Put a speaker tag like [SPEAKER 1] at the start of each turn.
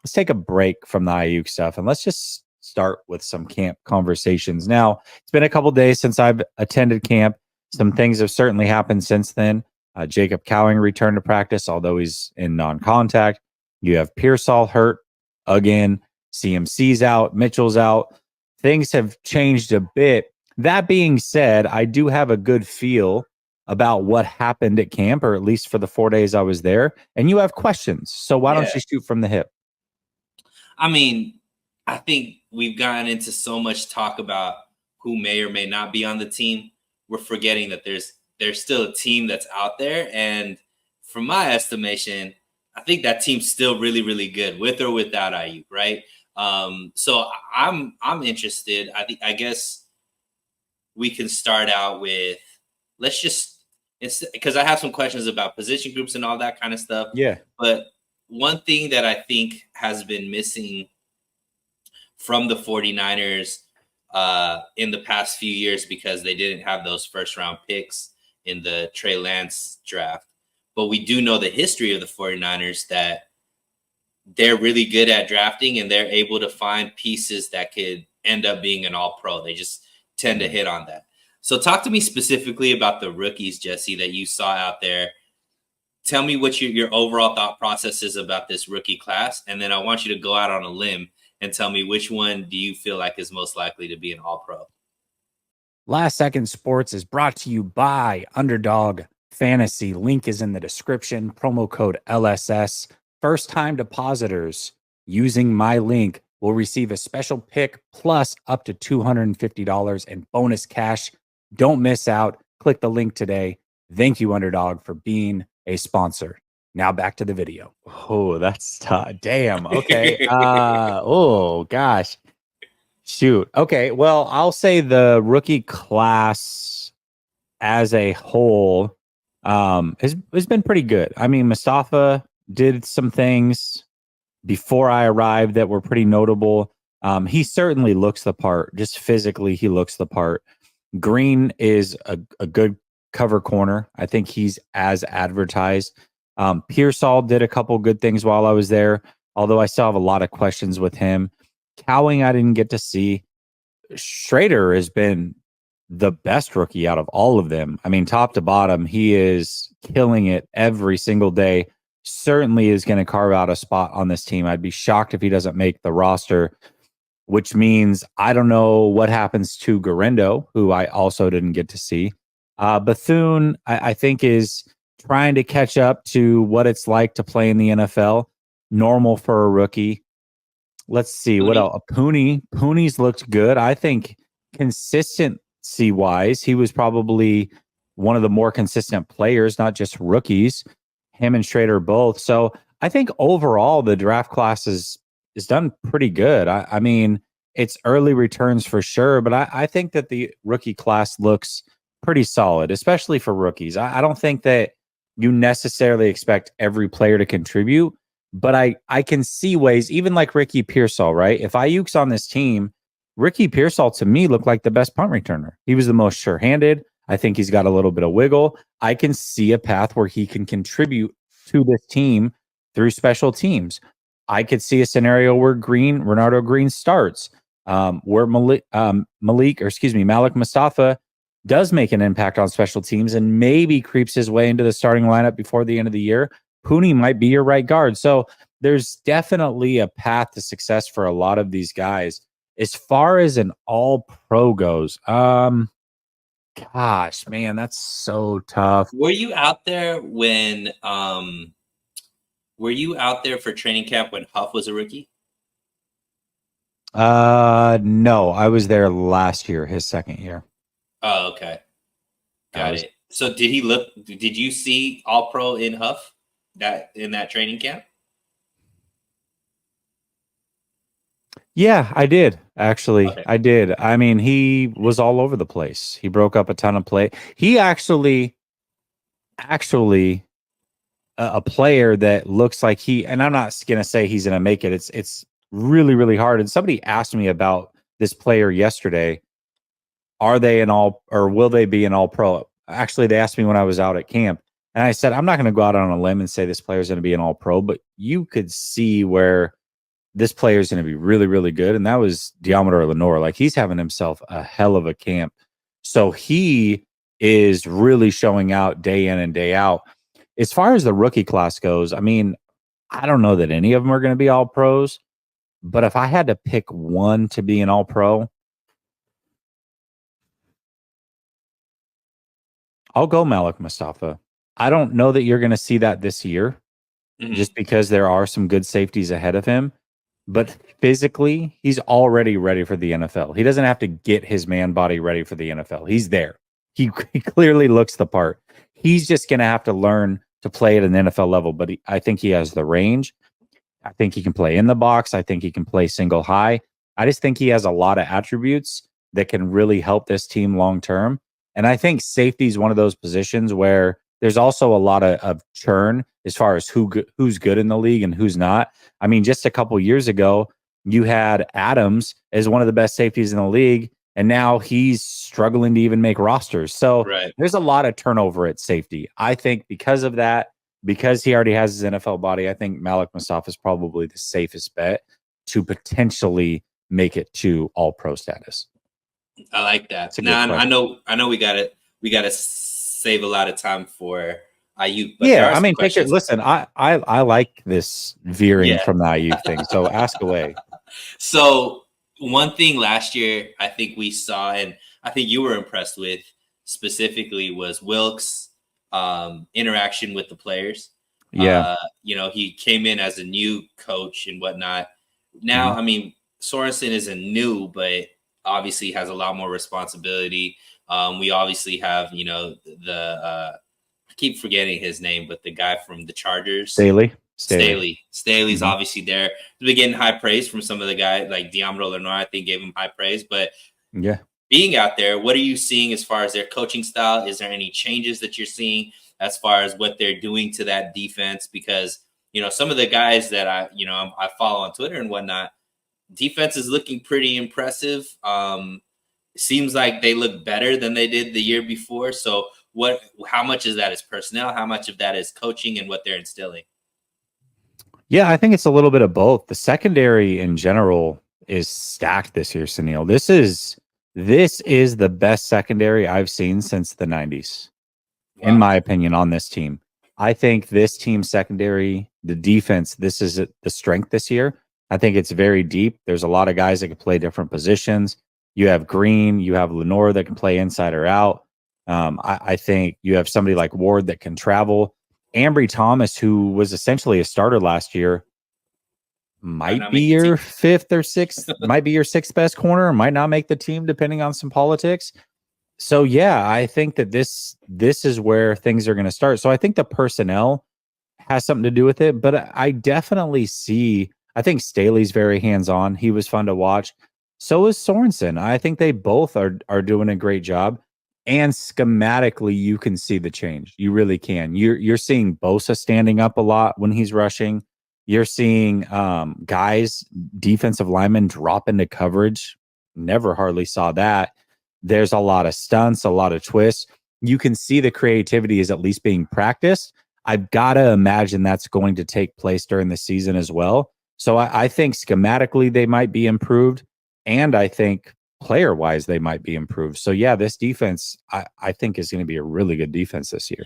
[SPEAKER 1] let's take a break from the Ayuk stuff and let's just start with some camp conversations. Now, it's been a couple days since I've attended camp. Some things have certainly happened since then. Jacob Cowing returned to practice, although he's in non-contact. You have Pearsall hurt again. CMC's out. Mitchell's out. Things have changed a bit. That being said, I do have a good feel about what happened at camp, or at least for the 4 days I was there. And you have questions. So why don't you shoot from the hip?
[SPEAKER 2] I mean, I think we've gotten into so much talk about who may or may not be on the team. We're forgetting that there's still a team that's out there. And from my estimation, I think that team's still really, really good with or without Ayuk, right? So I'm interested. I guess we can start out with, let's just, because I have some questions about position groups and all that kind of stuff.
[SPEAKER 1] Yeah.
[SPEAKER 2] But one thing that I think has been missing from the 49ers in the past few years, because they didn't have those first round picks in the Trey Lance draft. But we do know the history of the 49ers, that they're really good at drafting and they're able to find pieces that could end up being an all-pro. They just tend to hit on that. So talk to me specifically about the rookies, Jesse, that you saw out there. Tell me what your overall thought process is about this rookie class. And then I want you to go out on a limb and tell me which one do you feel like is most likely to be an all-pro.
[SPEAKER 1] Last Second Sports is brought to you by Underdog Fantasy. Link is in the description. Promo code LSS. First-time depositors using my link will receive a special pick plus up to $250 in bonus cash. Don't miss out. Click the link today. Thank you, Underdog, for being a sponsor. Now back to the video. Oh, that's tough. Damn. Okay. Oh, gosh. Shoot. Okay. Well, I'll say the rookie class as a whole has been pretty good. I mean, Mustafa did some things before I arrived that were pretty notable. He certainly looks the part. Just physically, he looks the part. Green is a good cover corner. I think he's as advertised. Pearsall did a couple good things while I was there, although I still have a lot of questions with him. Cowing, I didn't get to see. Schrader has been the best rookie out of all of them. I mean, top to bottom, he is killing it every single day. Certainly is going to carve out a spot on this team. I'd be shocked if he doesn't make the roster, which means I don't know what happens to Garendo, who I also didn't get to see. Bethune, I think, is trying to catch up to what it's like to play in the NFL. Normal for a rookie. Let's see what else. Pooney's looked good. I think consistency wise, he was probably one of the more consistent players, not just rookies. Him and Schrader both. So I think overall the draft class is done pretty good. I mean, it's early returns for sure, but I think that the rookie class looks pretty solid, especially for rookies. I don't think that you necessarily expect every player to contribute, but I can see ways, even like Ricky Pearsall, right? If Ayuk's on this team, Ricky Pearsall to me looked like the best punt returner. He was the most sure-handed. I think he's got a little bit of wiggle. I can see a path where he can contribute to this team through special teams. I could see a scenario where Renardo Green starts, where Malik Mustafa does make an impact on special teams and maybe creeps his way into the starting lineup before the end of the year. Pooney might be your right guard. So there's definitely a path to success for a lot of these guys. As far as an all-pro goes, gosh, man, that's so tough.
[SPEAKER 2] Were you out there when were you out there for training camp when Huff was a rookie?
[SPEAKER 1] No, I was there last year, his second year.
[SPEAKER 2] Oh, okay. Got it. So did you see all pro in Huff in that training camp?
[SPEAKER 1] Yeah, I did. Actually,
[SPEAKER 2] Okay.
[SPEAKER 1] I did. I mean, he was all over the place. He broke up a ton of play. He actually a player that looks like and I'm not going to say he's going to make it. It's really, really hard. And somebody asked me about this player yesterday. Are they will they be an all pro? Actually, they asked me when I was out at camp, and I said, I'm not going to go out on a limb and say this player is going to be an all pro, but you could see where this player is going to be really, really good. And that was Diamador Lenore. Like he's having himself a hell of a camp. So he is really showing out day in and day out. As far as the rookie class goes, I mean, I don't know that any of them are going to be all pros, but if I had to pick one to be an all pro, I'll go Malik Mustafa. I don't know that you're going to see that this year just because there are some good safeties ahead of him. But physically, he's already ready for the NFL. He doesn't have to get his man body ready for the NFL. He's there. He clearly looks the part. He's just going to have to learn to play at an NFL level. But I think he has the range. I think he can play in the box. I think he can play single high. I just think he has a lot of attributes that can really help this team long term. And I think safety is one of those positions where there's also a lot of churn as far as who's good in the league and who's not. I mean, just a couple years ago, you had Adams as one of the best safeties in the league, and now he's struggling to even make rosters. So
[SPEAKER 2] Right.
[SPEAKER 1] there's a lot of turnover at safety. I think because of that, because he already has his NFL body, I think Malik Mustafa is probably the safest bet to potentially make it to all pro status.
[SPEAKER 2] I like that.
[SPEAKER 1] It's a good
[SPEAKER 2] Now
[SPEAKER 1] question.
[SPEAKER 2] I know we gotta save a lot of time for Ayuk, but there
[SPEAKER 1] Yeah,
[SPEAKER 2] are
[SPEAKER 1] I
[SPEAKER 2] some
[SPEAKER 1] mean, take it.
[SPEAKER 2] questions.
[SPEAKER 1] Listen, I like this veering
[SPEAKER 2] Yeah.
[SPEAKER 1] from the Ayuk thing. So ask away.
[SPEAKER 2] So one thing last year I think we saw, and I think you were impressed with specifically, was Wilkes' interaction with the players.
[SPEAKER 1] Yeah.
[SPEAKER 2] You know, he came in as a new coach and whatnot. Now,
[SPEAKER 1] Mhm.
[SPEAKER 2] I mean, Sorensen isn't new, but obviously has a lot more responsibility. We obviously have, you know, I keep forgetting his name, but the guy from the Chargers,
[SPEAKER 1] Staley.
[SPEAKER 2] Staley's
[SPEAKER 1] Mhm.
[SPEAKER 2] obviously there. He's been getting high praise from some of the guys, like Diamro Lenore, I think gave him high praise. But
[SPEAKER 1] Yeah.
[SPEAKER 2] being out there, what are you seeing as far as their coaching style? Is there any changes that you're seeing as far as what they're doing to that defense? Because, you know, some of the guys that I follow on Twitter and whatnot, defense is looking pretty impressive. Seems like they look better than they did the year before. So how much is that is personnel? How much of that is coaching and what they're instilling?
[SPEAKER 1] Yeah, I think it's a little bit of both. The secondary in general is stacked this year, Sunil. This is the best secondary I've seen since the 90s, in
[SPEAKER 2] Wow.
[SPEAKER 1] my opinion, on this team. I think this team secondary, the defense, this is the strength this year. I think it's very deep. There's a lot of guys that can play different positions. You have Green, you have Lenore that can play inside or out. I think you have somebody like Ward that can travel. Ambry Thomas, who was essentially a starter last year,
[SPEAKER 2] Might
[SPEAKER 1] might
[SPEAKER 2] not
[SPEAKER 1] be
[SPEAKER 2] make the
[SPEAKER 1] your
[SPEAKER 2] team.
[SPEAKER 1] fifth or sixth, might be your sixth best corner, might not make the team depending on some politics. So yeah, I think that this is where things are going to start. So I think the personnel has something to do with it, but I definitely see. I think Staley's very hands on. He was fun to watch. So is Sorensen. I think they both are doing a great job. And schematically, you can see the change. You really can. You're seeing Bosa standing up a lot when he's rushing. You're seeing guys, defensive linemen drop into coverage. Never hardly saw that. There's a lot of stunts, a lot of twists. You can see the creativity is at least being practiced. I've got to imagine that's going to take place during the season as well. So I think schematically they might be improved. And I think player wise they might be improved. So yeah, this defense I think is going to be a really good defense this year.